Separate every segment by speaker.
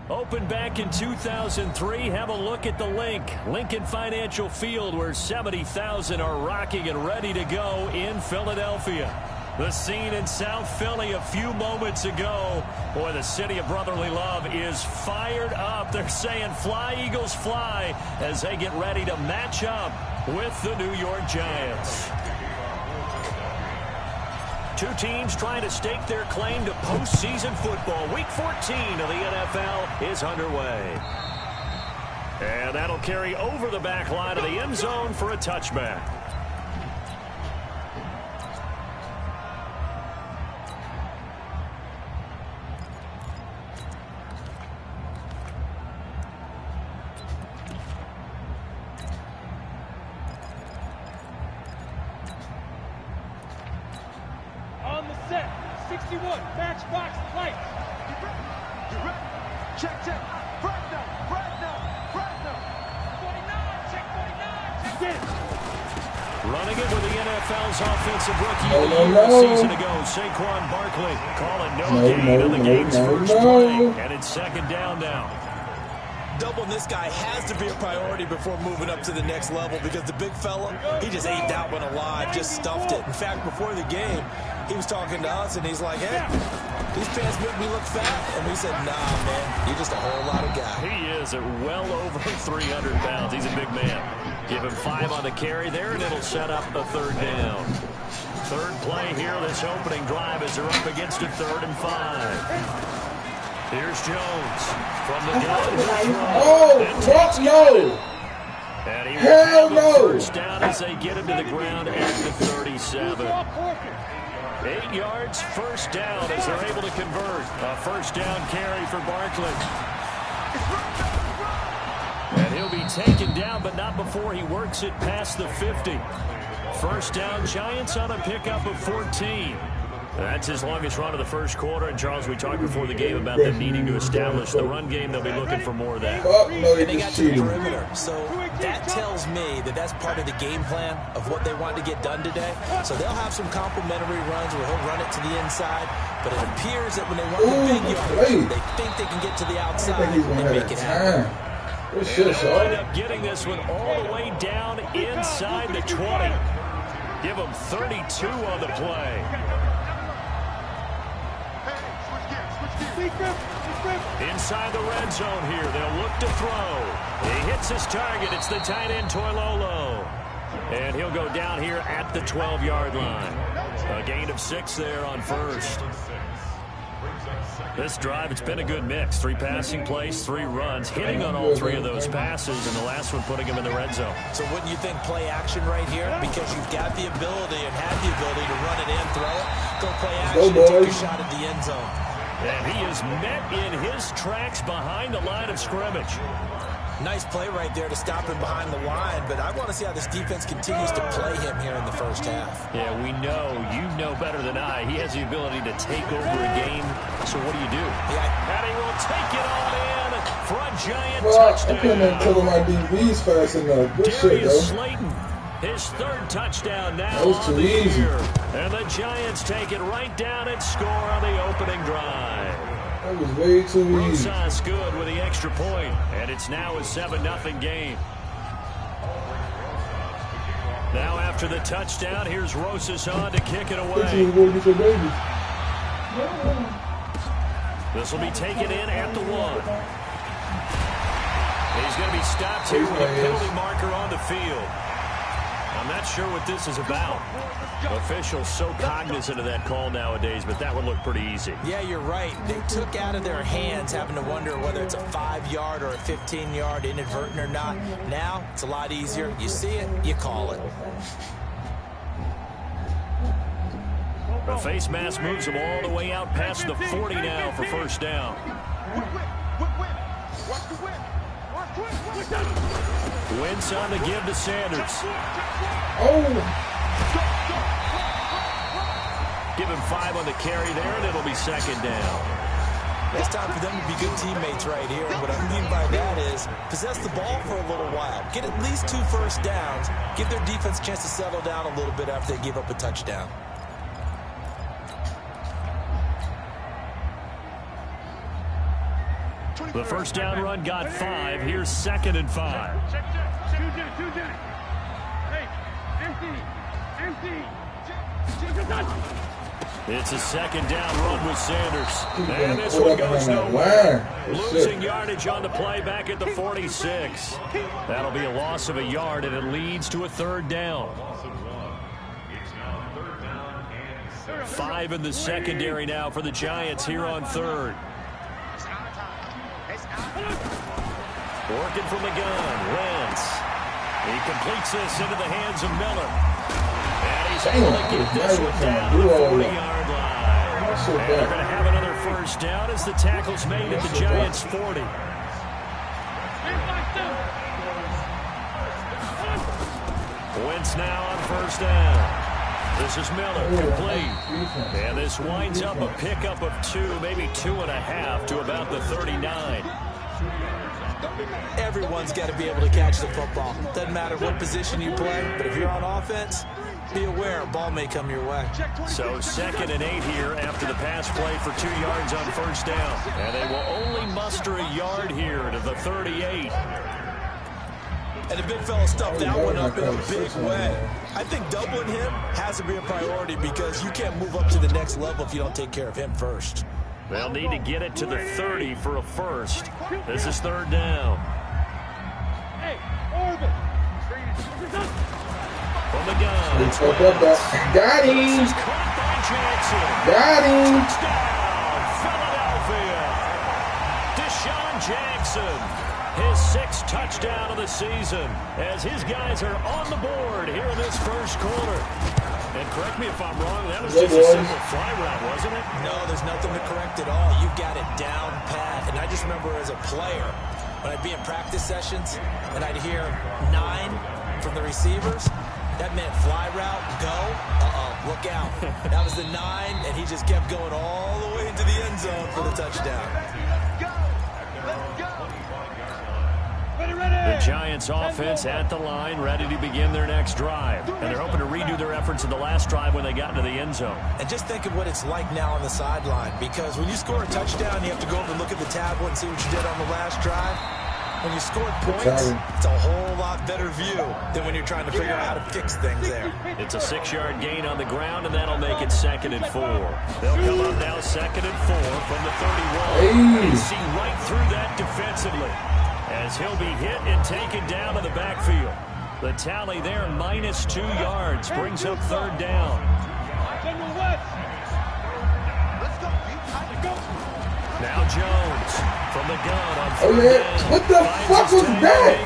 Speaker 1: Opened back in 2003, have a look at the Lincoln Financial Field, where 70,000 are rocking and ready to go in Philadelphia. The scene in South Philly a few moments ago. Boy, the city of brotherly love is fired up. They're saying fly, Eagles, fly, as they get ready to match up with the New York Giants. Two teams trying to stake their claim to postseason football. Week 14 of the NFL is underway. And that'll carry over the back line of the end zone for a touchback. Running it with the NFL's offensive rookie a season ago, Saquon Barkley calling no gain on the game's first play, and it's second down now.
Speaker 2: Doubling this guy has to be a priority before moving up to the next level, because the big fella, he just ate that one alive, just stuffed it. In fact, before the game, he was talking to us, and he's like, hey, these pants make me look fat. And we said, nah, man, you're just a whole lot of guy.
Speaker 1: He is at well over 300 pounds. He's a big man. Give him 5 on the carry there, and it'll set up a third down. Third play here, this opening drive, as they're up against a 3rd and 5. Here's Jones from the gun.
Speaker 3: Oh, fuck no!
Speaker 1: And he
Speaker 3: Hell no!
Speaker 1: First down as they get him to the ground at the 37. 8 yards, first down as they're able to convert. A first down carry for Barkley. And he'll be taken down, but not before he works it past the 50. First down, Giants on a pickup of 14. That's his longest run of the first quarter. And, Charles, we talked before the game about them needing to establish the run game. They'll be looking for more of that.
Speaker 2: And they got to the perimeter. So that tells me that that's part of the game plan of what they want to get done today. So they'll have some complementary runs where he'll run it to the inside. But it appears that when they want the big yard, they think they can get to the outside and make it happen.
Speaker 1: And they'll wind up getting this one all the way down inside the 20. Give them 32 on the play. Inside the red zone here, they'll look to throw. He hits his target. It's the tight end, Toilolo. And he'll go down here at the 12-yard line. A gain of 6 there on first. This drive, it's been a good mix. 3 passing plays, 3 runs, hitting on all 3 of those passes, and the last one putting him in the red zone.
Speaker 2: So wouldn't you think play action right here? Because you've got the ability and have the ability to run it in, throw it, go play action, and take a shot at the end zone.
Speaker 1: And he is met in his tracks behind the line of scrimmage.
Speaker 2: Nice play right there to stop him behind the line, but I want to see how this defense continues to play him here in the first half.
Speaker 1: Yeah, we know, you know better than I, he has the ability to take over a game. So what do you do?
Speaker 2: Yeah.
Speaker 1: And he will take it all in for a Giant
Speaker 3: I
Speaker 1: touchdown.
Speaker 3: couldn't tell my DBs fast enough. Good shit, though.
Speaker 1: Slayton, his 3rd touchdown now
Speaker 3: that was
Speaker 1: on
Speaker 3: too
Speaker 1: the
Speaker 3: easy.
Speaker 1: year. And the Giants take it right down and score on the opening drive.
Speaker 3: That was way too easy.
Speaker 1: Rosas good with the extra point, and it's now a 7-0 game. Now after the touchdown, here's Rosas on to kick it away. This will be taken in at the 1. He's going to be stopped here with a penalty marker on the field. I'm not sure what this is about. Officials so cognizant of that call nowadays, but that would look pretty easy.
Speaker 2: Yeah, you're right. They took out of their hands having to wonder whether it's a 5-yard or a 15-yard, inadvertent or not. Now, it's a lot easier. You see it, you call it.
Speaker 1: The face mask moves him all the way out past the 40 now for first down. Wentz on the give to Sanders. Give him 5 on the carry there, and it'll be second down.
Speaker 2: It's time for them to be good teammates right here. What I mean by that is possess the ball for a little while. Get at least 2 first downs. Give their defense a chance to settle down a little bit after they give up a touchdown.
Speaker 1: The first down run got 5. Here's 2nd and 5. It's a 2nd down run with Sanders. And this one goes nowhere. Losing yardage on the play back at the 46. That'll be a loss of a yard, and it leads to a 3rd down. 5 in the secondary now for the Giants here on 3rd. Working from the gun, Wentz. He completes this into the hands of Miller. And he's able to get this one down to the 40-yard line. And they're going to have another first down as the tackle's made at the Giants' 40. Wentz now on first down. This is Miller, complete. And this winds up a pickup of 2, maybe 2.5 to about the 39.
Speaker 2: Everyone's got to be able to catch the football. Doesn't matter what position you play, but if you're on offense, be aware a ball may come your way.
Speaker 1: So 2nd and 8 here after the pass play for 2 yards on first down. And they will only muster a yard here to the 38.
Speaker 2: And the big fella stuffed that one up in a big way. I think doubling him has to be a priority because you can't move up to the next level if you don't take care of him first.
Speaker 1: They'll need to get it to the 30 for a first. This is 3rd down. From the gun.
Speaker 3: Got him.
Speaker 1: This is caught by Jackson.
Speaker 3: Got him.
Speaker 1: Touchdown, Philadelphia. Deshaun Jackson. His 6th touchdown of the season as his guys are on the board here in this first quarter. And correct me if I'm wrong, that was just a simple fly route, wasn't it?
Speaker 2: No, there's nothing to correct at all. You got it down pat. And I just remember as a player, when I'd be in practice sessions and I'd hear 9 from the receivers, that meant fly route, go, look out. That was the 9, and he just kept going all the way into the end zone for the touchdown.
Speaker 1: The Giants offense at the line, ready to begin their next drive. And they're hoping to redo their efforts in the last drive when they got into the end zone.
Speaker 2: And just think of what it's like now on the sideline, because when you score a touchdown, you have to go over and look at the tablet and see what you did on the last drive. When you scored points, it's a whole lot better view than when you're trying to figure out how to fix things there.
Speaker 1: It's a 6-yard gain on the ground, and that'll make it 2nd and 4. They'll come up now 2nd and 4 from the 31. You see right through that defensively as he'll be hit and taken down to the backfield. The tally there, -2 yards, brings up 3rd down. Now Jones from the gun on 3rd down.
Speaker 3: What the fuck was that?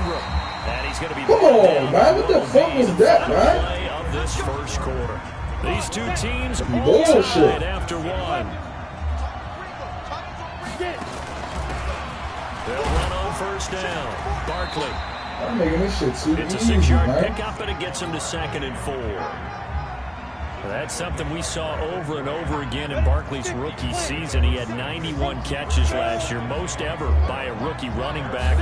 Speaker 1: And he's going to be
Speaker 3: Come on, man. What the fuck was that, man?
Speaker 1: Play of this first quarter. These two teams all
Speaker 3: Bullshit.
Speaker 1: tied after 1. They'll run on first down. Barkley.
Speaker 3: I'm making this shit too
Speaker 1: It's a
Speaker 3: easy,
Speaker 1: 6-yard
Speaker 3: man.
Speaker 1: pickup, and it gets him to 2nd and 4. That's something we saw over and over again in Barkley's rookie season. He had 91 catches last year, most ever by a rookie running back.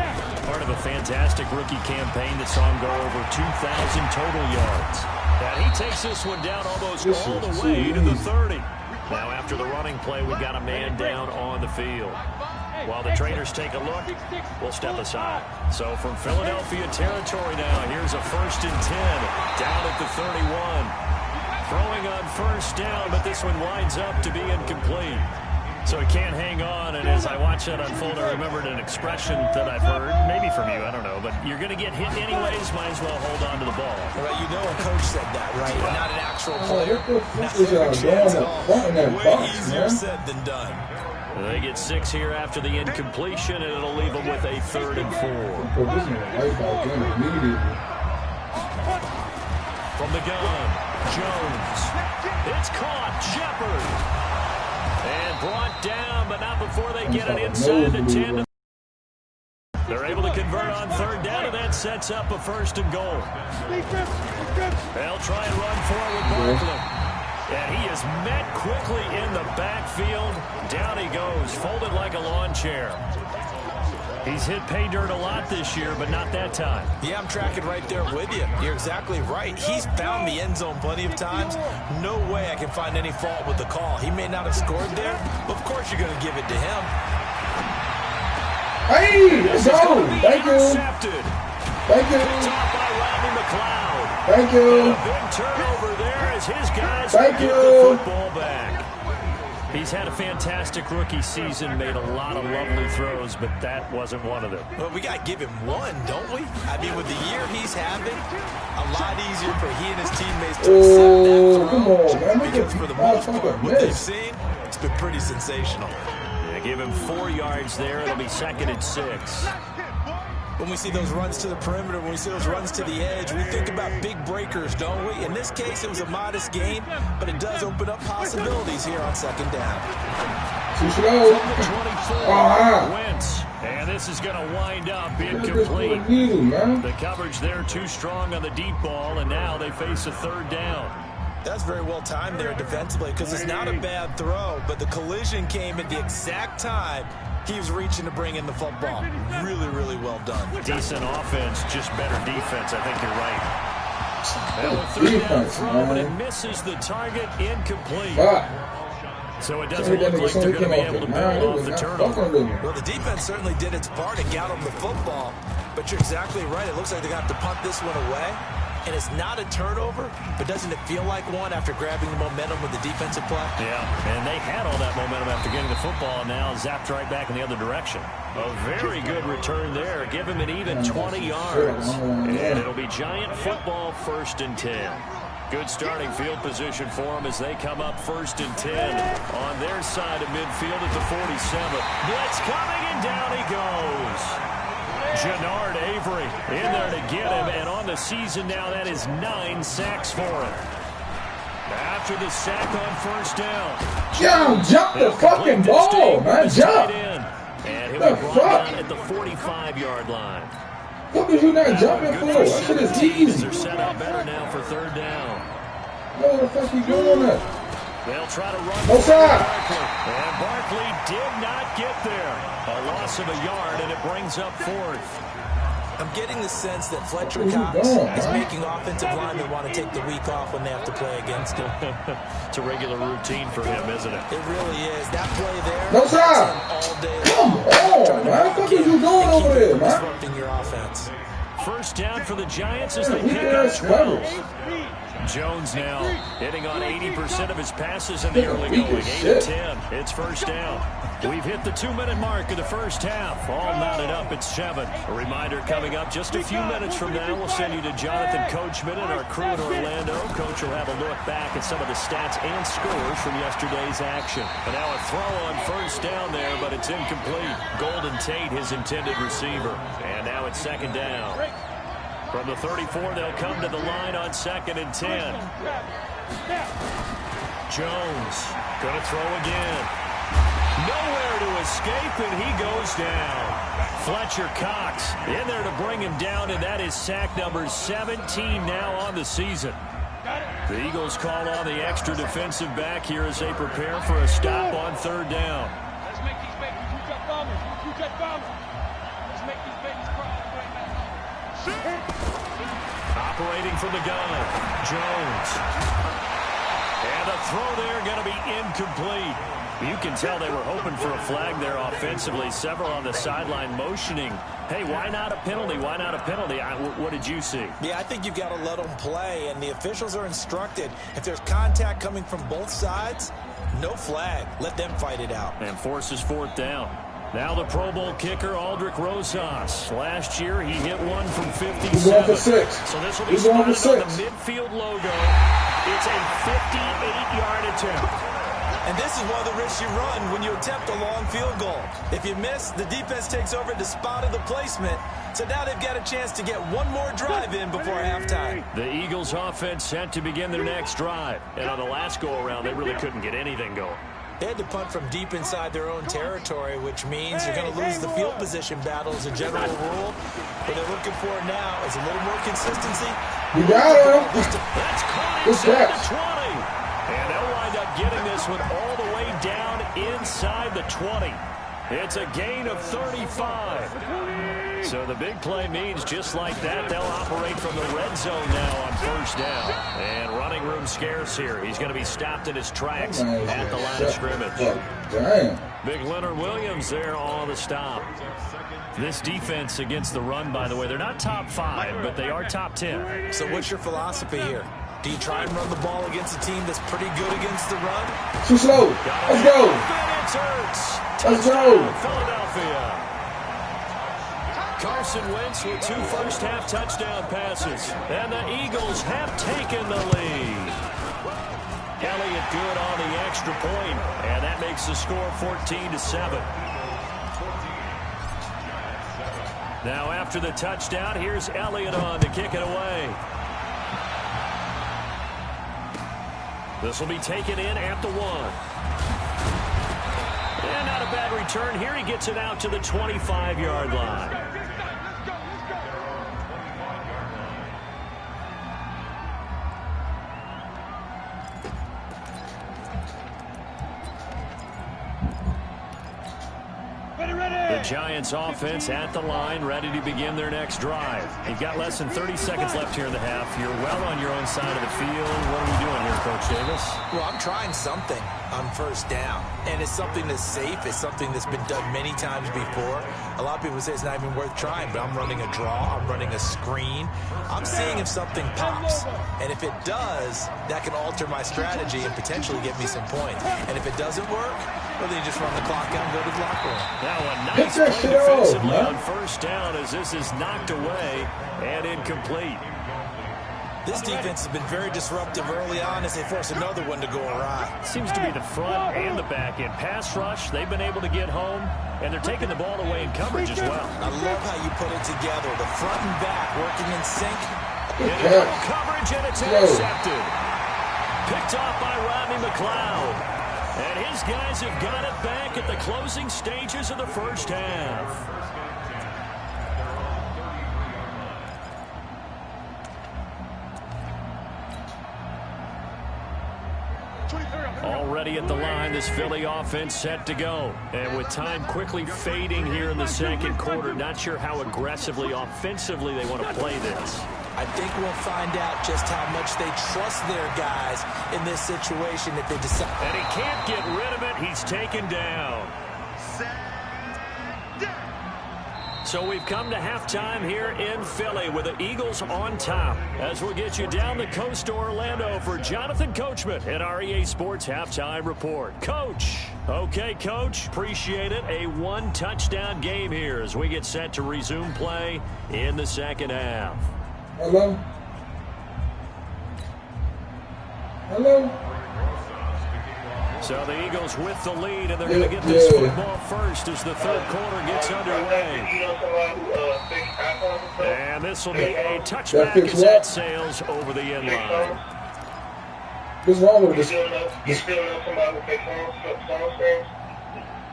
Speaker 1: Part of a fantastic rookie campaign that saw him go over 2,000 total yards. And he takes this one down almost all the way to the 30. Now after the running play, we've got a man down on the field. While the trainers take a look, we'll step aside. So from Philadelphia territory now, here's a 1st and 10 down at the 31. Throwing on first down, but this one winds up to be incomplete. So he can't hang on, and as I watch that unfold, I remembered an expression that I've heard, maybe from you, I don't know, but you're going to get hit anyways, might as well hold on to the ball.
Speaker 2: Well, you know a coach said that, right? Yeah. Not an actual player.
Speaker 3: What the fuck is y'all doing in that
Speaker 2: Way
Speaker 3: box,
Speaker 2: easier
Speaker 3: man?
Speaker 2: said than done.
Speaker 1: They get 6 here after the incompletion, and it'll leave them with a 3rd and 4.
Speaker 3: Put this man right back in immediately.
Speaker 1: From the gun, Jones. It's caught, Shepard. And brought down, but not before they get it inside the 10. They're able to convert on 3rd down, and that sets up a 1st and goal. They'll try and run forward Barkley. And he is met quickly in the backfield. Down he goes, folded like a lawn chair. He's hit pay dirt a lot this year, but not that time.
Speaker 2: Yeah, I'm tracking right there with you. You're exactly right. He's found the end zone plenty of times. No way I can find any fault with the call. He may not have scored there, but of course you're going to give it to him.
Speaker 3: Hey, let's go. Thank you.
Speaker 1: Intercepted.
Speaker 3: Thank you.
Speaker 1: Picked off by Rodney McLeod.
Speaker 3: Thank you.
Speaker 1: And a big turnover there as his guys
Speaker 3: Thank
Speaker 1: get
Speaker 3: you.
Speaker 1: the football back. He's had a fantastic rookie season, made a lot of lovely throws, but that wasn't one of them.
Speaker 2: Well, we got to give him one, don't we? I mean, with the year he's having, a lot easier for he and his teammates to accept that throw.
Speaker 3: Come on, man.
Speaker 2: Because for the most part, what they've seen, it's been pretty sensational.
Speaker 1: Yeah, give him 4 yards there. It'll be 2nd and 6.
Speaker 2: When we see those runs to the perimeter, when we see those runs to the edge, we think about big breakers, don't we? In this case, it was a modest gain, but it does open up possibilities here on 2nd down.
Speaker 3: Too slow.
Speaker 1: Wentz. And this is going to wind up incomplete. The coverage there too strong on the deep ball, and now they face a 3rd down.
Speaker 2: That's very well timed there defensively because it's not a bad throw, but the collision came at the exact time he was reaching to bring in the football. Really, really well done.
Speaker 1: Decent offense, just better defense. I think you're right. Well, a 3rd down throw, but it misses the target, incomplete. So it doesn't look like they're going to be able to build off the turnover.
Speaker 2: Well, the defense certainly did its part and got him the football, but you're exactly right. It looks like they're going to have to punt this one away. And it's not a turnover, but doesn't it feel like one after grabbing the momentum with the defensive play?
Speaker 1: Yeah, and they had all that momentum after getting the football, and now zapped right back in the other direction. A very good return there. Give him an even 20 yards. And it'll be Giant football, 1st and 10. Good starting field position for them as they come up 1st and 10 on their side of midfield at the 47. Blitz coming, and down he goes. Jannard Avery in there to get him, and on the season now, that is 9 sacks for him. After the sack on 1st down.
Speaker 3: Jump the fucking ball, man. Jump.
Speaker 1: And he'll be brought down at the 45-yard line.
Speaker 3: What was you not jumping for? That shit is easy.
Speaker 1: They're set up better now for 3rd down.
Speaker 3: What the fuck you doing that?
Speaker 1: They'll try to run.
Speaker 3: No side.
Speaker 1: And Barkley did not get there. A loss of a yard, and it brings up 4th.
Speaker 2: I'm getting the sense that Fletcher Cox is making offensive linemen want to take the week off when they have to play against him.
Speaker 1: It's a regular routine for him, isn't it?
Speaker 2: It really is. That play there.
Speaker 3: No side.
Speaker 2: All day
Speaker 3: Come on, man. What are you doing over there, man?
Speaker 2: Disrupting your offense.
Speaker 1: 1st down for the Giants as they pick up 12. Jones now hitting on 80% of his passes in the early going. 8 of 10. It's 1st down. We've hit the 2-minute mark of the 1st half. All knotted up at 7. A reminder coming up just a few minutes from now. We'll send you to Jonathan Coachman and our crew in Orlando. Coach will have a look back at some of the stats and scores from yesterday's action. And now a throw on 1st down there, but it's incomplete. Golden Tate, his intended receiver. And now it's 2nd down. From the 34, they'll come to the line on 2nd and 10. Jones going to throw again. Nowhere to escape, and he goes down. Fletcher Cox in there to bring him down, and that is sack number 17 now on the season. The Eagles call on the extra defensive back here as they prepare for a stop on 3rd down.
Speaker 4: Let's make these babies two-jet bombers. Two-jet bombers. Let's make these babies cry.
Speaker 1: Operating from the gun, Jones. And a throw there going to be incomplete. You can tell they were hoping for a flag there offensively. Several on the sideline motioning. Hey, why not a penalty? Why not a penalty? What did you see?
Speaker 2: Yeah, I think you've got to let them play, and the officials are instructed. If there's contact coming from both sides, no flag. Let them fight it out.
Speaker 1: And forces 4th down. Now the Pro Bowl kicker, Aldrich Rosas. Last year, he hit one from 57.
Speaker 3: He's going for 6.
Speaker 1: So this will be spotted on the midfield logo. It's a 58-yard attempt.
Speaker 2: And this is one of the risks you run when you attempt a long field goal. If you miss, the defense takes over at the spot of the placement. So now they've got a chance to get one more drive in before halftime.
Speaker 1: The Eagles offense set to begin their next drive. And on the last go-around, they really couldn't get anything going.
Speaker 2: They had to punt from deep inside their own territory, which means you're going to lose the field position battle as a general rule. What they're looking for now is a little more consistency.
Speaker 3: You got him.
Speaker 1: That's caught inside the 20. And they'll wind up getting this one all the way down inside the 20. It's a gain of 35. So the big play means just like that, they'll operate from the red zone now on first down. And running room scarce here. He's going to be stopped in his tracks at the line of scrimmage.
Speaker 3: Damn.
Speaker 1: Big Leonard Williams there on the stop. This defense against the run, by the way, they're not top 5, but they are top 10.
Speaker 2: So what's your philosophy here? Do you try and run the ball against a team that's pretty good against the run?
Speaker 3: Too slow. Let's go. Let's go.
Speaker 1: Philadelphia. Carson Wentz with 2 first-half touchdown passes. And the Eagles have taken the lead. Elliott good on the extra point, and that makes the score 14-7. Now after the touchdown, here's Elliott on to kick it away. This will be taken in at the 1. And not a bad return here. He gets it out to the 25-yard line. The Giants offense at the line, ready to begin their next drive. You've got less than 30 seconds left here in the half. You're well on your own side of the field. What are we doing here, Coach Davis?
Speaker 2: Well, I'm trying something on first down, and it's something that's safe. It's something that's been done many times before. A lot of people say it's not even worth trying, but I'm running a draw. I'm running a screen. I'm seeing if something pops, and if it does, that can alter my strategy and potentially get me some points. And if it doesn't work, well, then you just run the clock out and go to the locker room.
Speaker 1: Now a nice play defensively on first down as this is knocked away and incomplete.
Speaker 2: This defense has been very disruptive early on as they force another one to go awry.
Speaker 1: Seems to be the front and the back end. Pass rush, they've been able to get home, and they're taking the ball away in coverage as well.
Speaker 2: I love how you put it together. The front and back working in sync.
Speaker 1: In double coverage, and it's intercepted. Picked off by Rodney McLeod. And his guys have got it back at the closing stages of the first half. Already at the line, this Philly offense set to go. And with time quickly fading here in the second quarter, not sure how aggressively, offensively they want to play this.
Speaker 2: I think we'll find out just how much they trust their guys in this situation if they decide.
Speaker 1: And he can't get rid of it. He's taken down. So we've come to halftime here in Philly with the Eagles on top. As we'll get you down the coast to Orlando for Jonathan Coachman at our EA Sports Halftime Report. Coach. Okay, Coach. Appreciate it. A 1-touchdown game here as we get set to resume play in the second half.
Speaker 3: Hello? Hello?
Speaker 1: So the Eagles with the lead, and they're going to get this football first as the third quarter gets underway. And this will be a touchback as that sails over the end line.
Speaker 3: What's wrong with this?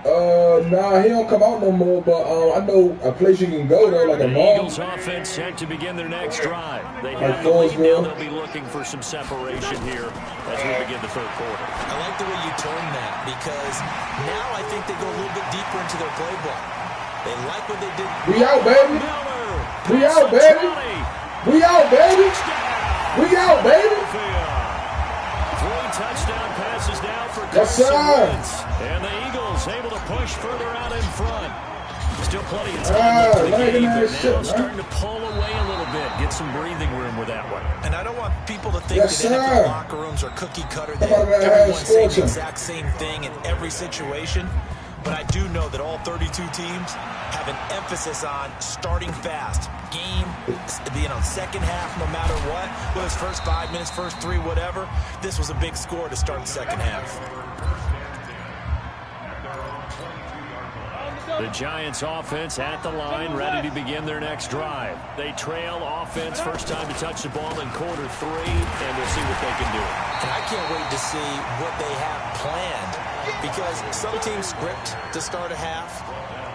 Speaker 3: Nah, he don't come out no more, but I know a place you can go though, like a mall.
Speaker 1: The Eagles offense set to begin their next drive. They have the lead now. They'll be looking for some separation here as we begin the third quarter.
Speaker 2: I like the way you turn that because now I think they go a little bit deeper into their playbook. They like what they did.
Speaker 3: We out, baby. We out, baby. We out, baby. We out, baby.
Speaker 1: 3 touchdown passes now for Carson Wentz. And the Eagles able to push further out in front. Still plenty of time left in the game, but now starting to pull away a little bit. Get some breathing room with that one.
Speaker 2: And I don't want people to think that NFL locker rooms are cookie cutter. That everyone saying the exact same thing in every situation. But I do know that all 32 teams have an emphasis on starting fast. Game, second half, no matter what. Whether it's first 5 minutes, first 3, whatever. This was a big score to start the second half.
Speaker 1: The Giants offense at the line, ready to begin their next drive. They trail offense, first time to touch the ball in quarter 3, and we'll see what they can do.
Speaker 2: And I can't wait to see what they have planned, because some teams script to start a half.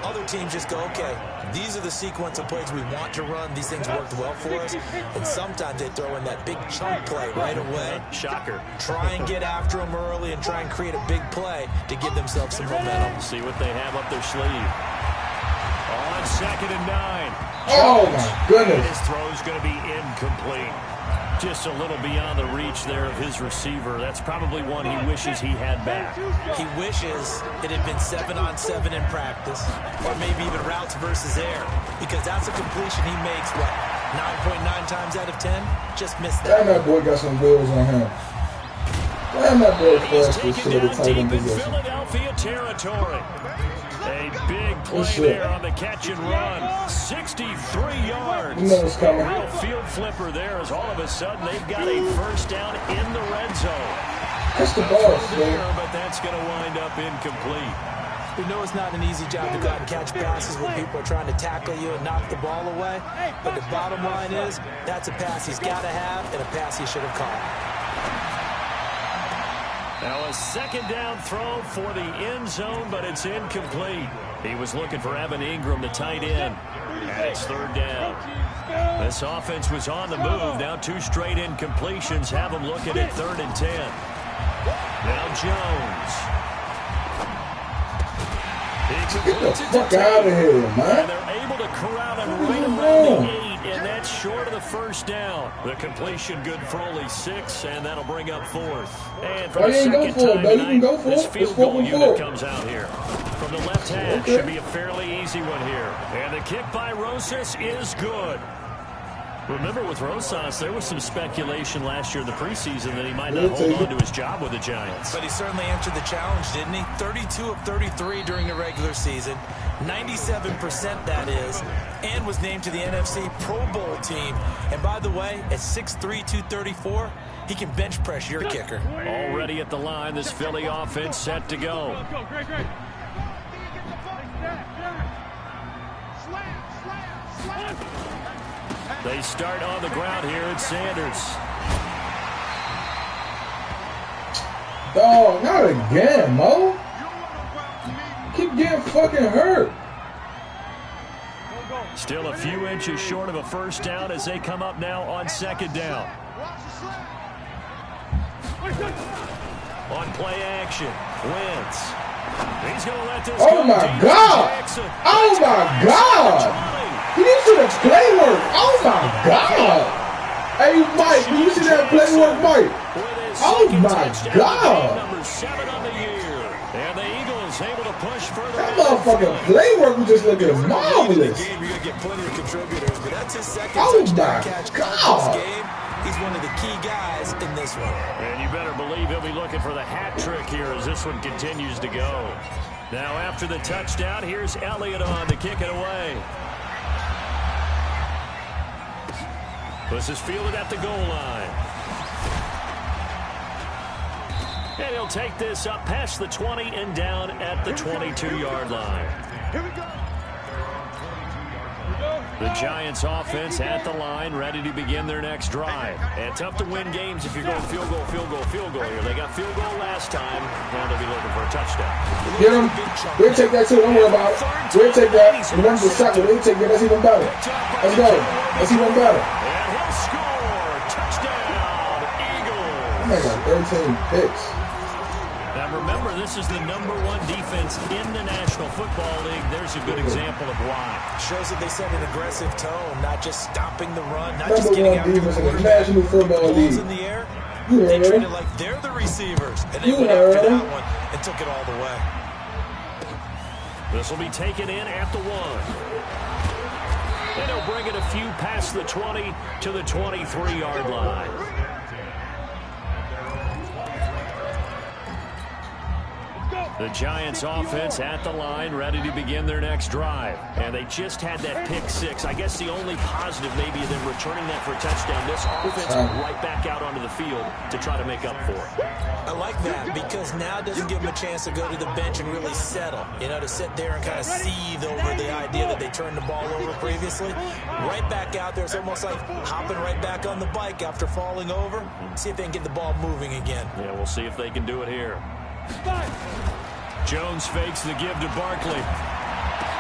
Speaker 2: Other teams just go, okay, these are the sequence of plays we want to run. These things worked well for us. And sometimes they throw in that big chunk play right away.
Speaker 1: Shocker.
Speaker 2: Try and get after them early and try and create a big play to give themselves some momentum.
Speaker 1: See what they have up their sleeve. On 2nd and 9.
Speaker 3: Oh, my goodness.
Speaker 1: His throw's going to be incomplete. Just a little beyond the reach there of his receiver. That's probably one he wishes he had back.
Speaker 2: He wishes it had been 7-on-7 in practice, or maybe even routes versus air, because that's a completion he makes, what, 9.9 times out of 10? Just missed that.
Speaker 3: Damn, that boy got some wheels on him. Damn, that boy fast
Speaker 1: He's
Speaker 3: as
Speaker 1: taken
Speaker 3: shit at
Speaker 1: down
Speaker 3: tight
Speaker 1: deep
Speaker 3: end
Speaker 1: in
Speaker 3: position.
Speaker 1: Philadelphia territory. A big play there on the catch and run. 63 yards.
Speaker 3: You know what's coming.
Speaker 1: A real field flipper there as all of a sudden they've got a first down in the red zone.
Speaker 3: That's the ball,
Speaker 1: There, but that's going to wind up incomplete.
Speaker 2: We know it's not an easy job to go out and catch passes when people are trying to tackle you and knock the ball away. But the bottom line is, that's a pass he's got to have and a pass he should have caught.
Speaker 1: Now a 2nd down throw for the end zone, but it's incomplete. He was looking for Evan Ingram, the tight end. And it's 3rd down. This offense was on the move. Now 2 straight incompletions have them looking at 3rd and 10. Now Jones.
Speaker 3: Get the fuck out of here, man.
Speaker 1: And they're able to corral him right around the 8, and that's short of the first down. The completion good for only 6, and that'll bring up 4th. And for the second time tonight, this field goal unit comes out here. From the left hand, should be a fairly easy one here. And the kick by Rosas is good. Remember, with Rosas, there was some speculation last year in the preseason that he might not hold on to his job with the Giants.
Speaker 2: But he certainly answered the challenge, didn't he? 32 of 33 during the regular season, 97% that is, and was named to the NFC Pro Bowl team. And by the way, at 6'3", 234, he can bench press your kicker.
Speaker 1: Already at the line, this Philly offense set to go. They start on the ground here at Sanders.
Speaker 3: Dog, not again, Mo. Keep getting fucking hurt.
Speaker 1: Still a few inches short of a first down as they come up now on 2nd down. On play action, Wentz. He's going to let this go.
Speaker 3: Oh, my God. Oh, my God. You see the play work. Oh, my God. Hey, Mike, you see that play work, Mike? Oh, my God.
Speaker 1: Number 7 on the year. And the Eagles able to push further.
Speaker 3: That motherfucking play work was just looking marvelous.
Speaker 2: You're going to get plenty of contributors, but that's his second
Speaker 3: touchdown
Speaker 2: catch
Speaker 3: God.
Speaker 2: this game. He's one of the key guys in this one.
Speaker 1: And you better believe he'll be looking for the hat trick here as this one continues to go. Now after the touchdown, here's Elliott on to kick it away. This is fielded at the goal line. And he'll take this up past the 20 and down at the 22-yard line.
Speaker 4: Here we go.
Speaker 1: The Giants offense at the line, ready to begin their next drive. And tough to win games if you're going field goal, field goal, field goal here. They got field goal last time. Now they'll be looking for a touchdown.
Speaker 3: Get him. We'll take that too. Don't worry about it. We'll take that. Remember the shot. We'll take that. That's even better. Let's go. That's even better.
Speaker 1: And he'll score. Touchdown, Eagles.
Speaker 3: I got 13 picks.
Speaker 1: Now remember, this is the #1 defense in the National Football League. There's a good example of why.
Speaker 2: Shows that they set an aggressive tone, not just stopping the run, not just getting
Speaker 3: #1
Speaker 2: after the
Speaker 3: defense in the
Speaker 2: quarterback.
Speaker 3: National Football
Speaker 2: Balls
Speaker 3: League.
Speaker 2: in the air,
Speaker 3: You
Speaker 2: they
Speaker 3: heard
Speaker 2: treat
Speaker 3: him.
Speaker 2: it like they're the receivers, and they
Speaker 3: You
Speaker 2: went
Speaker 3: heard
Speaker 2: after
Speaker 3: him.
Speaker 2: that one and took it all the way.
Speaker 1: This will be taken in at the 1. And he'll bring it a few past the 20 to the 23-yard line. The Giants offense at the line, ready to begin their next drive. And they just had that pick 6. I guess the only positive maybe of them returning that for a touchdown. This offense right back out onto the field to try to make up for it.
Speaker 2: I like that because now it doesn't give them a chance to go to the bench and really settle. You know, to sit there and kind of seethe over the idea that they turned the ball over previously. Right back out there. It's almost like hopping right back on the bike after falling over. See if they can get the ball moving again.
Speaker 1: Yeah, we'll see if they can do it here. Jones fakes the give to Barkley.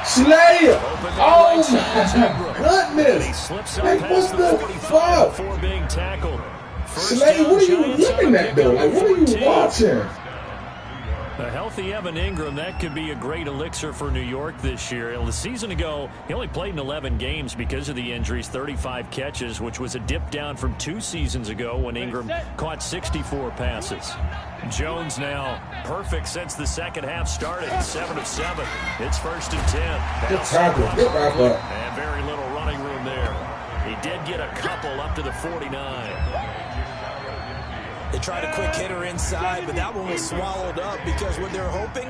Speaker 3: Slayer! Oh my
Speaker 1: And he
Speaker 3: goodness!
Speaker 1: slips up
Speaker 3: Like,
Speaker 1: past
Speaker 3: what
Speaker 1: the
Speaker 3: the
Speaker 1: 45
Speaker 3: fuck?
Speaker 1: before being tackled. First
Speaker 3: Slayer,
Speaker 1: down,
Speaker 3: what are you
Speaker 1: Giants
Speaker 3: looking
Speaker 1: on
Speaker 3: at though?
Speaker 1: kick
Speaker 3: Like, what are you
Speaker 1: 14.
Speaker 3: watching?
Speaker 1: A healthy Evan Ingram, that could be a great elixir for New York this year. The season ago, he only played in 11 games because of the injuries, 35 catches, which was a dip down from 2 seasons ago when Ingram caught 64 passes. Jones now perfect since the second half started, 7 of 7. It's 1st and 10.
Speaker 3: Good tackle. Good wrap up.
Speaker 1: And very little running room there. He did get a couple up to the 49.
Speaker 2: They tried a quick hitter inside, but that one was swallowed up because what they're hoping,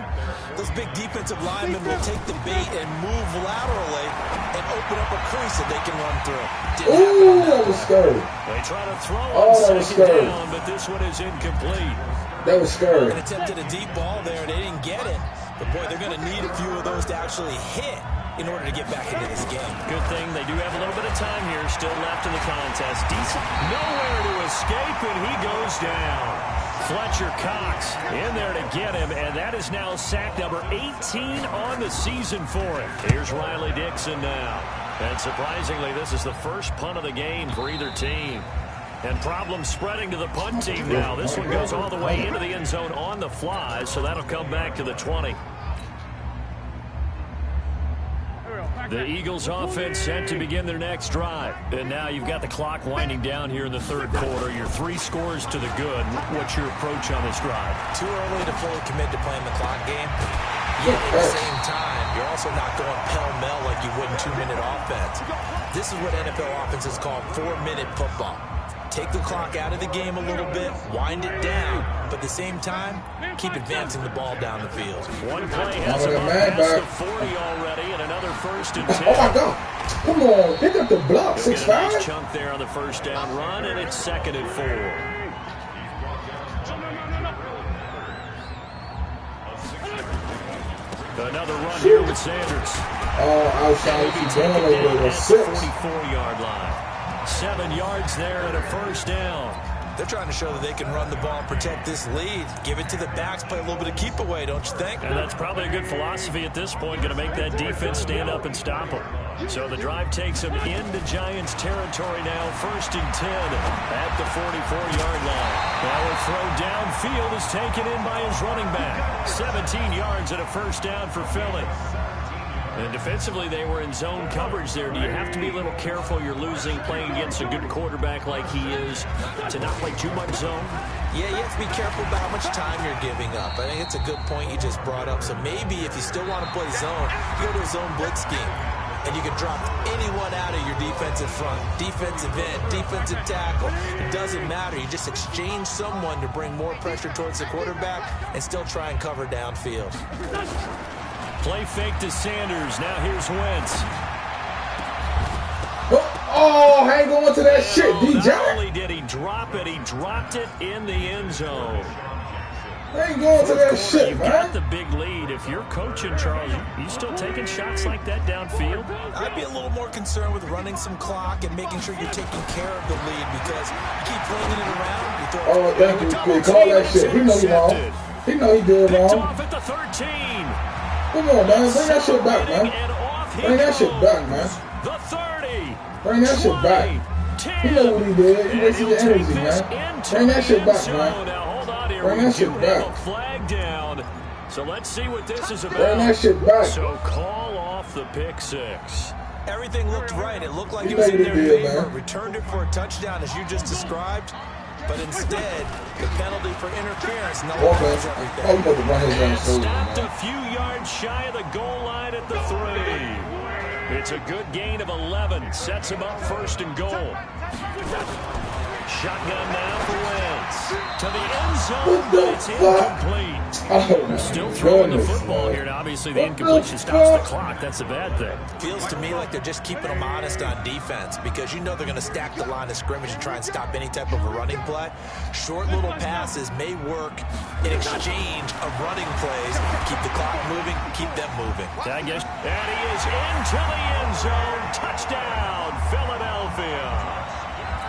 Speaker 2: those big defensive linemen will take the bait and move laterally and open up a crease that they can run through.
Speaker 3: Ooh, that was scary.
Speaker 1: They try to throw on second down, but this one is incomplete.
Speaker 3: That was scary.
Speaker 2: They attempted a deep ball there. They didn't get it. But, boy, they're going to need a few of those to actually hit in order to get back into this game.
Speaker 1: Good thing they do have a little bit of time here still left in the contest. Decent. Nowhere to escape, and he goes down. Fletcher Cox in there to get him, and that is now sack number 18 on the season for him. Here's Riley Dixon now. And surprisingly, this is the first punt of the game for either team. And problems spreading to the punt team now. This one goes all the way into the end zone on the fly, so that'll come back to the 20. The Eagles offense set to begin their next drive. And now you've got the clock winding down here in the third quarter. Your 3 scores to the good. What's your approach on this drive?
Speaker 2: Too early to fully commit to playing the clock game. Yet at the same time, you're also not going pell-mell like you would in 2-minute offense. This is what NFL offenses call 4-minute football. Take the clock out of the game a little bit, wind it down, but at the same time, keep advancing the ball down the field.
Speaker 1: One play has him up past the 40 already, and another 1st and 10.
Speaker 3: Oh, my God. Come on. Pick up the block, 6'5".
Speaker 1: Nice chunk there on the first down run, and it's 2nd and 4. Another run here with Sanders.
Speaker 3: Oh, outside. He's going over the 6.
Speaker 1: 44-yard line. 7 yards there and a 1st down.
Speaker 2: They're trying to show that they can run the ball and protect this lead. Give it to the backs, play a little bit of keep away, don't you think?
Speaker 1: And that's probably a good philosophy at this point, going to make that defense stand up and stop them. So the drive takes them into Giants territory now, 1st and 10 at the 44-yard line. Now a throw downfield is taken in by his running back. 17 yards and a 1st down for Philly. And defensively, they were in zone coverage there. Do you have to be a little careful? You're losing playing against a good quarterback like he is to not play too much zone?
Speaker 2: Yeah, you have to be careful about how much time you're giving up. I think it's a good point you just brought up. So maybe if you still want to play zone, you go to a zone blitz scheme. And you can drop anyone out of your defensive front, defensive end, defensive tackle. It doesn't matter. You just exchange someone to bring more pressure towards the quarterback and still try and cover downfield.
Speaker 1: Play fake to Sanders. Now here's Wentz.
Speaker 3: Oh, hang on to that shit, DJ.
Speaker 1: Not only did he drop it, he dropped it in the end zone.
Speaker 3: Hang on to that shit,
Speaker 1: You've
Speaker 3: man.
Speaker 1: got the big lead. If you're coaching, Charles, you still taking shots like that downfield?
Speaker 2: I'd be a little more concerned with running some clock and making sure you're taking care of the lead because you keep flinging it around. You throw
Speaker 3: Oh, thank you. Call that shit. He know he wrong. He know he did wrong.
Speaker 1: Off at the 13.
Speaker 3: Come on, man. Bring that shit back, man. Bring that shit back, man.
Speaker 1: The 30.
Speaker 3: Bring that shit back. He know what he did. He wasted the energy, man. Bring that shit back, man. Bring that shit back.
Speaker 1: Flag down. So let's see what this is about.
Speaker 3: Bring that shit back.
Speaker 1: So call off the pick 6.
Speaker 2: Everything looked right. It looked like it was in their favor. Returned it for a touchdown, as you just described. But instead, the penalty for interference nullifies everything.
Speaker 3: Oh, you got to run his own shoulder,
Speaker 1: Stopped
Speaker 3: man.
Speaker 1: a few yards shy of the goal line at the 3. It's a good gain of 11. Sets him up 1st and goal. Shotgun now for Wentz. To the end zone, but it's incomplete.
Speaker 3: Oh,
Speaker 1: Still throwing the football here, and obviously the incompletion stops the clock. That's a bad thing.
Speaker 2: Feels to me like they're just keeping them honest on defense because you know they're going to stack the line of scrimmage and try and stop any type of a running play. Short little passes may work in exchange of running plays. Keep the clock moving, keep them moving.
Speaker 1: I guess. And he is into the end zone. Touchdown, Philadelphia.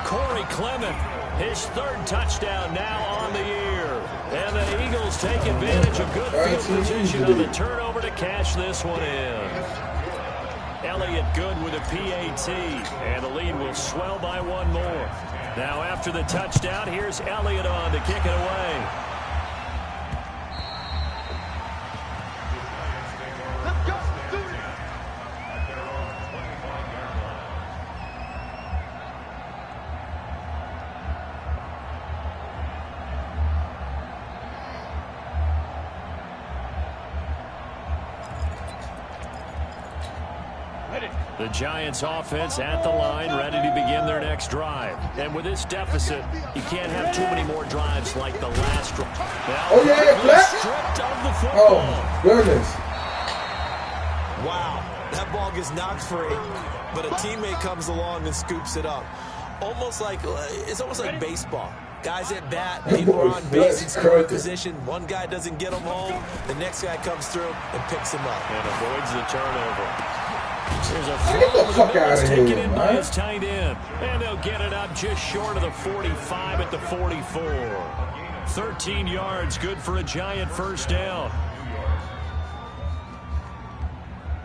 Speaker 1: Corey Clement, his 3rd touchdown now on the year. And the Eagles take advantage of good field position on the turnover to cash this one in. Elliott good with a PAT, and the lead will swell by 1 more. Now after the touchdown, here's Elliott on to kick it away. The Giants offense at the line, ready to begin their next drive. And with this deficit, you can't have too many more drives like the last drive.
Speaker 3: Oh, yeah,
Speaker 1: stripped of the football.
Speaker 3: Oh, goodness.
Speaker 2: Wow, that ball gets knocked free, but a teammate comes along and scoops it up. It's almost like baseball. Guys at bat, people are on base in scoring position. One guy doesn't get him home. The next guy comes through and picks him up.
Speaker 1: And avoids the turnover. There's a
Speaker 3: Get the fuck out of
Speaker 1: taken
Speaker 3: here,
Speaker 1: in by
Speaker 3: man.
Speaker 1: his tight end. And they'll get it up just short of the 45 at the 44. 13 yards, good for a Giant first down.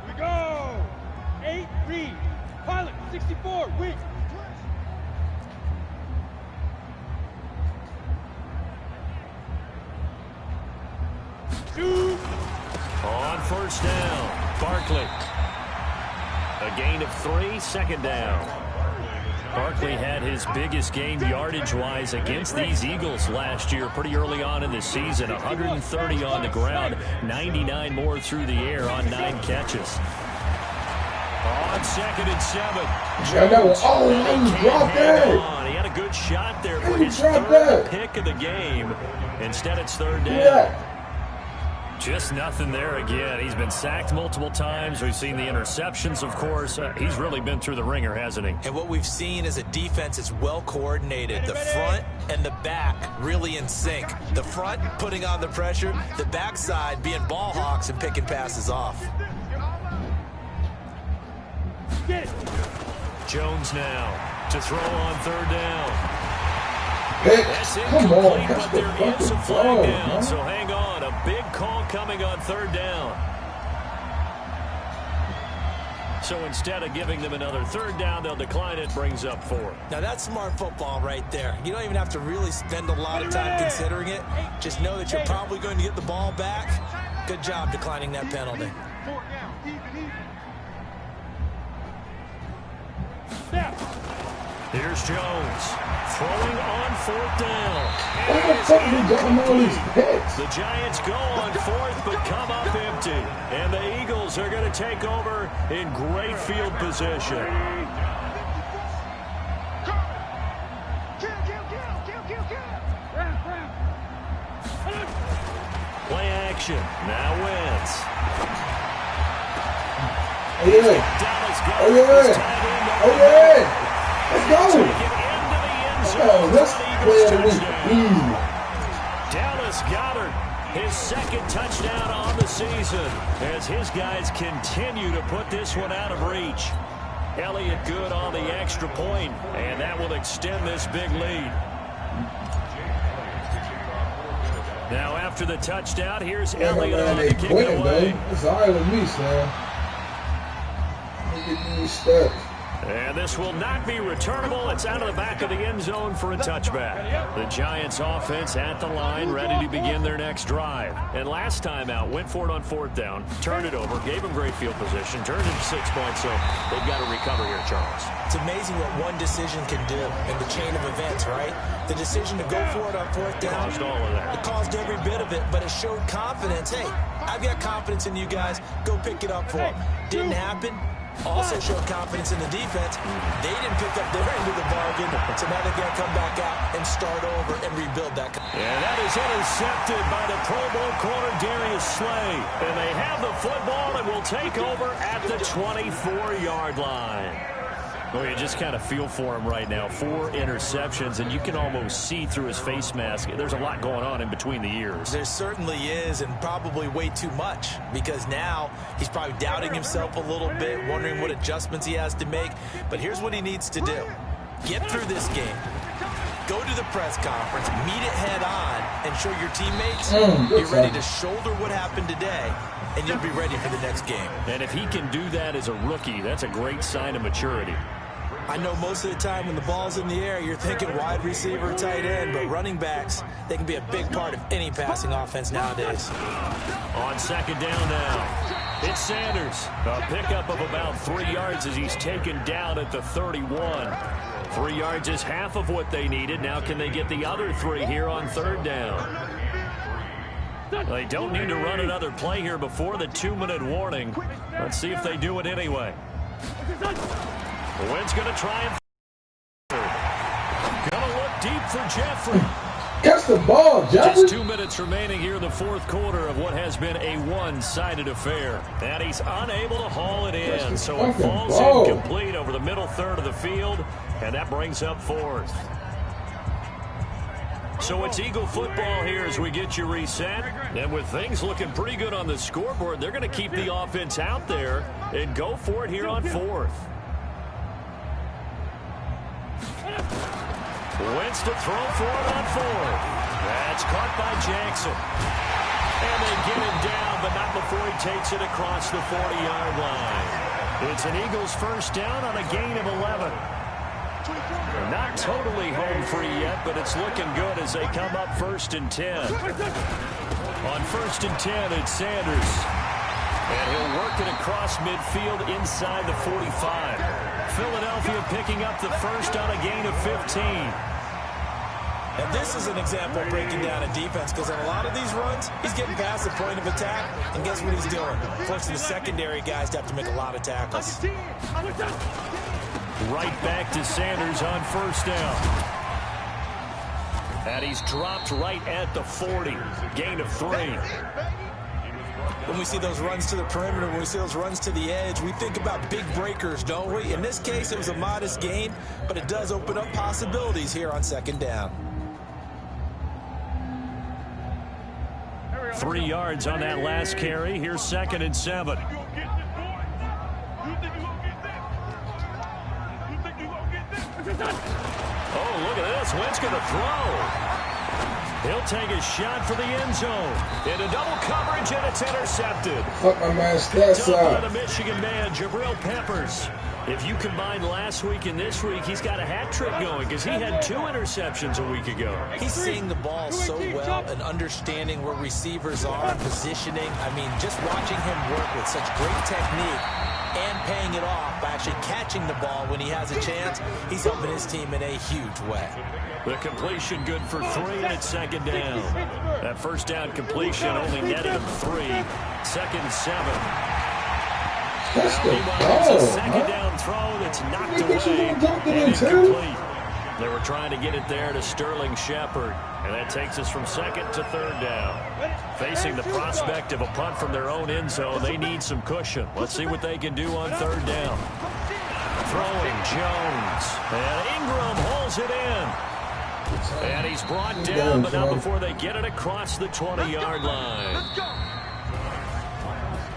Speaker 4: We go. 8-3. Pilot 64. Win. Shoot.
Speaker 1: On first down, Barkley. A gain of 3, second down. Barkley had his biggest game yardage-wise against these Eagles last year pretty early on in the season. 130 on the ground, 99 more through the air on 9 catches. On 2nd and 7. Jones.
Speaker 3: Oh, he dropped that.
Speaker 1: He had a good shot there for his
Speaker 3: dropped
Speaker 1: third
Speaker 3: that.
Speaker 1: pick of the game. Instead, it's third down.
Speaker 3: Yeah.
Speaker 1: Just nothing there again. He's been sacked multiple times. We've seen the interceptions, of course. He's really been through the ringer, hasn't he?
Speaker 2: And what we've seen is a defense is well coordinated. The front and the back really in sync. The front putting on the pressure, the backside being ball hawks and picking passes off.
Speaker 1: Jones now to throw on third down. That's
Speaker 3: Come on,
Speaker 1: incomplete,
Speaker 3: that's
Speaker 1: but
Speaker 3: the
Speaker 1: there is a
Speaker 3: fucking
Speaker 1: flag
Speaker 3: ball,
Speaker 1: down,
Speaker 3: man.
Speaker 1: so hang on. A big call coming on third down. So instead of giving them another third down, they'll decline it, brings up 4.
Speaker 2: Now that's smart football right there. You don't even have to really spend a lot of time considering it. Just know that you're probably going to get the ball back. Good job declining that penalty.
Speaker 1: Here's Jones throwing on 4th down.
Speaker 3: Why the fuck are you getting all these hits?
Speaker 1: The Giants go on 4th but come up empty. And the Eagles are going to take over in great field position. Play action. Now wins.
Speaker 3: Oh, yeah.
Speaker 1: Dallas
Speaker 3: Oh, yeah. Oh, yeah. Let's go. Oh, let's play it easy.
Speaker 1: Dallas Goedert, his 2nd touchdown on the season as his guys continue to put this one out of reach. Elliott good on the extra point, and that will extend this big lead. Now after the touchdown, here's Elliott on to kick it away.
Speaker 3: It's all right with me, son. Let me get these steps.
Speaker 1: And this will not be returnable. It's out of the back of the end zone for a touchback. The Giants offense at the line, ready to begin their next drive. And last time out, went for it on 4th down, turned it over, gave them great field position, turned it to 6 points, so they've got to recover here, Charles.
Speaker 2: It's amazing what one decision can do in the chain of events, right? The decision to go for it on 4th down.
Speaker 1: Caused all of that.
Speaker 2: It caused every bit of it, but it showed confidence. Hey, I've got confidence in you guys. Go pick it up for them. Didn't happen. Also showed confidence in the defense. They didn't pick up their end of the bargain, so now they're going to come back out and start over and rebuild that.
Speaker 1: And that is intercepted by the Pro Bowl corner Darius Slay. And they have the football and will take over at the 24-yard line. Well, you just kind of feel for him right now. 4 interceptions, and you can almost see through his face mask. There's a lot going on in between the ears.
Speaker 2: There certainly is, and probably way too much, because now he's probably doubting himself a little bit, wondering what adjustments he has to make. But here's what he needs to do. Get through this game. Go to the press conference, meet it head on, and show your teammates you're ready to shoulder what happened today, and you'll be ready for the next game.
Speaker 1: And if he can do that as a rookie, that's a great sign of maturity.
Speaker 2: I know most of the time when the ball's in the air, you're thinking wide receiver, tight end, but running backs, they can be a big part of any passing offense nowadays.
Speaker 1: On 2nd down now, it's Sanders. A pickup of about 3 yards as he's taken down at the 31. 3 yards is half of what they needed. Now can they get the other 3 here on 3rd down? They don't need to run another play here before the 2-minute warning. Let's see if they do it anyway. Wynn's going to try and going to look deep for Jeffrey.
Speaker 3: Catch the ball, Jeffrey.
Speaker 1: Just 2 minutes remaining here in the fourth quarter of what has been a one-sided affair. And he's unable to haul it in. So it falls incomplete over the middle third of the field. And that brings up fourth. So it's Eagle football here as we get you reset. And with things looking pretty good on the scoreboard, they're going to keep the offense out there and go for it here on fourth. Wentz to throw for it on fourth. That's caught by Jackson. And they get him down, but not before he takes it across the 40-yard line. It's an Eagles first down on a gain of 11. They're not totally home free yet, but it's looking good as they come up 1st and 10. On 1st and 10, it's Sanders. And he'll work it across midfield inside the 45. Philadelphia picking up the first on a gain of 15.
Speaker 2: And this is an example of breaking down a defense, because in a lot of these runs, he's getting past the point of attack, and guess what he's doing? Forcing the secondary guys to have to make a lot of tackles.
Speaker 1: Right back to Sanders on first down. And he's dropped right at the 40. Gain of 3.
Speaker 2: When we see those runs to the perimeter, when we see those runs to the edge, we think about big breakers, don't we? In this case, it was a modest gain, but it does open up possibilities here on second down.
Speaker 1: 3 yards on that last carry. Here's 2nd and 7. Oh, look at this. Wentz going to throw. He'll take a shot for the end zone. Into double coverage, and it's intercepted.
Speaker 3: Fuck my man, stats
Speaker 1: by the Michigan man, Jabril Peppers. If you combine last week and this week, he's got a hat trick going because he had 2 interceptions a week ago.
Speaker 2: He's seeing the ball so well and understanding where receivers are, positioning. I mean, just watching him work with such great technique and paying it off by actually catching the ball when he has a chance, he's helping his team in a huge way.
Speaker 1: The completion good for 3, and it's 2nd down. That first down completion only netted him 3. 2nd and 7.
Speaker 3: That's the
Speaker 1: It's a 2nd down throw that's knocked away and incomplete. They were trying to get it there to Sterling Shepard, and that takes us from 2nd to 3rd down. Facing the prospect of a punt from their own end zone, they need some cushion. Let's see what they can do on 3rd down. Throwing Jones, and Ingram holds it in. And he's brought down, but not before they get it across the 20-yard line.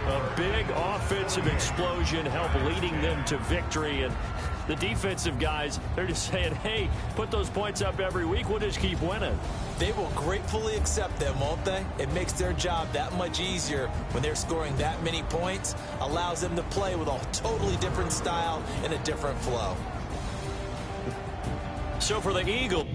Speaker 1: A big offensive explosion helped leading them to victory. And the defensive guys, they're just saying, hey, put those points up every week. We'll just keep winning.
Speaker 2: They will gratefully accept them, won't they? It makes their job that much easier when they're scoring that many points. Allows them to play with a totally different style and a different flow.
Speaker 1: So for the Eagles,